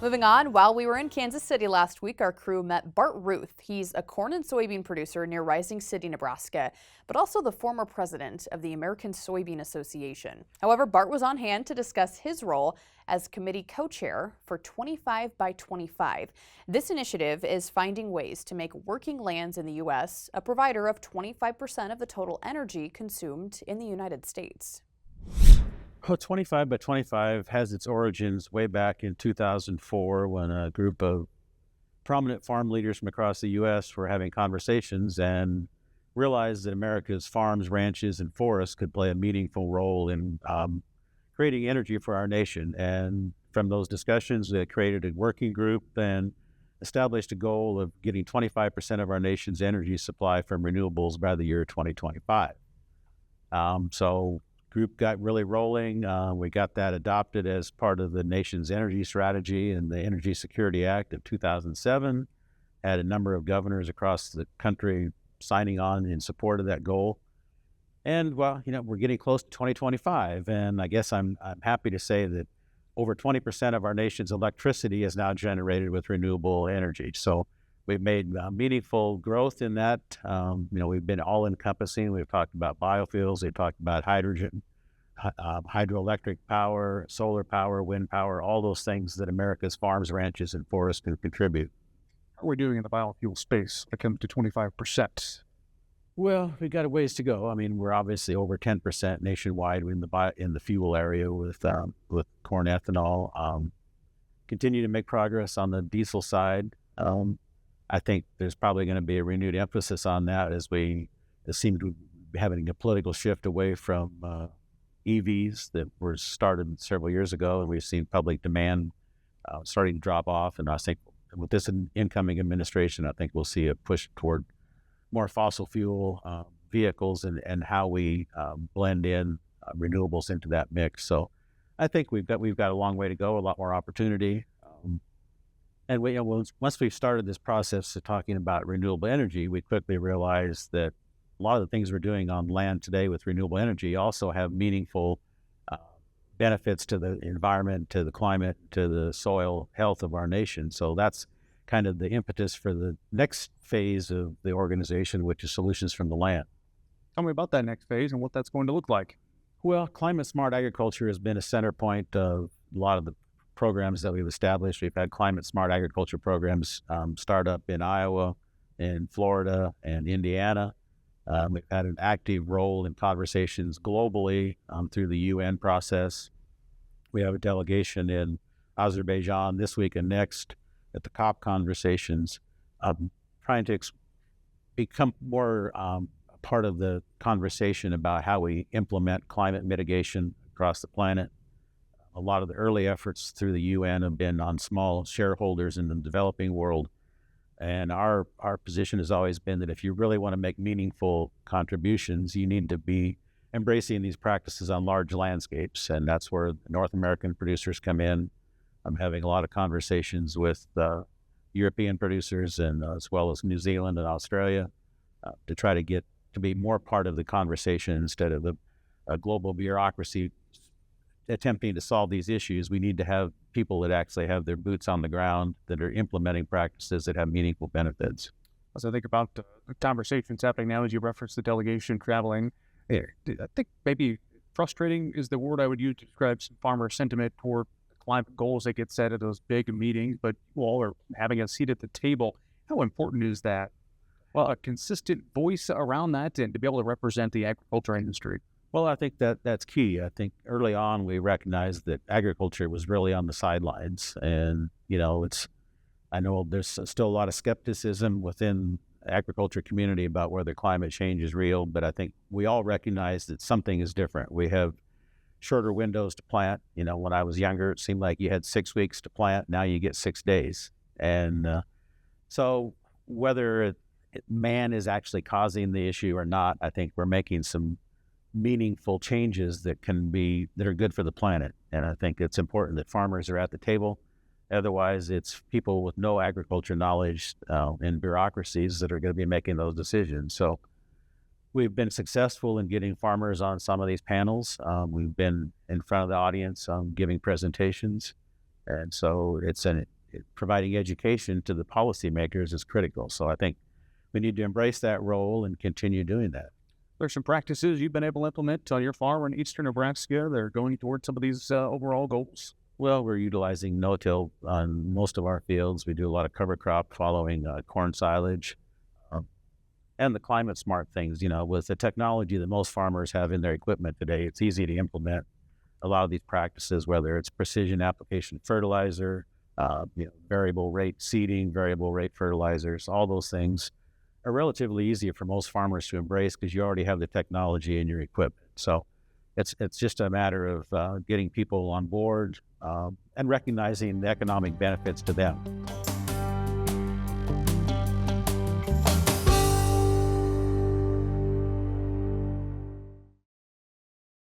Moving on, while we were in Kansas City last week, our crew met Bart Ruth. He's a corn and soybean producer near Rising City, Nebraska, but also the former president of the American Soybean Association. However, Bart was on hand to discuss his role as committee co-chair for 25 by 25. This initiative is finding ways to make working lands in the U.S. a provider of 25% of the total energy consumed in the United States. Well, 25 by 25 has its origins way back in 2004 when a group of prominent farm leaders from across the U.S. were having conversations and realized that America's farms, ranches, and forests could play a meaningful role in creating energy for our nation. And from those discussions, they created a working group and established a goal of getting 25% of our nation's energy supply from renewables by the year 2025. So group got really rolling. We got that adopted as part of the nation's energy strategy and the Energy Security Act of 2007. Had a number of governors across the country signing on in support of that goal. And well, we're getting close to 2025, and I guess I'm happy to say that over 20% of our nation's electricity is now generated with renewable energy. So we've made meaningful growth in that. We've been all-encompassing. We've talked about biofuels. We've talked about hydrogen, hydroelectric power, solar power, wind power, all those things that America's farms, ranches, and forests can contribute. How are we doing in the biofuel space when it comes to 25%? Well, we've got a ways to go. I mean, we're obviously over 10% nationwide in the fuel area with corn ethanol. Continue to make progress on the diesel side. I think there's probably going to be a renewed emphasis on that as we seem to be having a political shift away from EVs that were started several years ago, and we've seen public demand starting to drop off. And I think with this incoming administration, I think we'll see a push toward more fossil fuel vehicles and how we blend in renewables into that mix. So I think we've got a long way to go, a lot more opportunity. And once we've started this process of talking about renewable energy, we quickly realized that a lot of the things we're doing on land today with renewable energy also have meaningful benefits to the environment, to the climate, to the soil health of our nation. So that's kind of the impetus for the next phase of the organization, which is solutions from the land. Tell me about that next phase and what that's going to look like. Well, climate smart agriculture has been a center point of a lot of the programs that we've established. We've had climate smart agriculture programs start up in Iowa, in Florida, and Indiana. We've had an active role in conversations globally through the UN process. We have a delegation in Azerbaijan this week and next at the COP conversations, trying to become more part of the conversation about how we implement climate mitigation across the planet. A lot of the early efforts through the UN have been on small shareholders in the developing world. And our position has always been that if you really want to make meaningful contributions, you need to be embracing these practices on large landscapes. And that's where North American producers come in. I'm having a lot of conversations with European producers and as well as New Zealand and Australia to try to get to be more part of the conversation instead of a global bureaucracy attempting to solve these issues. We need to have people that actually have their boots on the ground, that are implementing practices that have meaningful benefits. As I think about the conversations happening now, as you reference the delegation traveling, I think maybe frustrating is the word I would use to describe some farmer sentiment toward the climate goals that get set at those big meetings, but you all are having a seat at the table. How important is that? Well, a consistent voice around that and to be able to represent the agriculture industry. Well, I think that's key. I think early on we recognized that agriculture was really on the sidelines, and I know there's still a lot of skepticism within the agriculture community about whether climate change is real, but I think we all recognize that something is different. We have shorter windows to plant. When I was younger, it seemed like you had 6 weeks to plant. Now you get 6 days, and so whether man is actually causing the issue or not, I think we're making some meaningful changes that are good for the planet. And I think it's important that farmers are at the table. Otherwise, it's people with no agriculture knowledge and bureaucracies that are going to be making those decisions. So we've been successful in getting farmers on some of these panels. We've been in front of the audience giving presentations. And so it's an providing education to the policymakers is critical. So I think we need to embrace that role and continue doing that. There's some practices you've been able to implement on your farm in eastern Nebraska that are going towards some of these overall goals. Well, we're utilizing no-till on most of our fields. We do a lot of cover crop following corn silage. And the climate smart things, with the technology that most farmers have in their equipment today, it's easy to implement a lot of these practices, whether it's precision application fertilizer, variable rate seeding, variable rate fertilizers. All those things are relatively easy for most farmers to embrace because you already have the technology in your equipment. So it's just a matter of getting people on board and recognizing the economic benefits to them.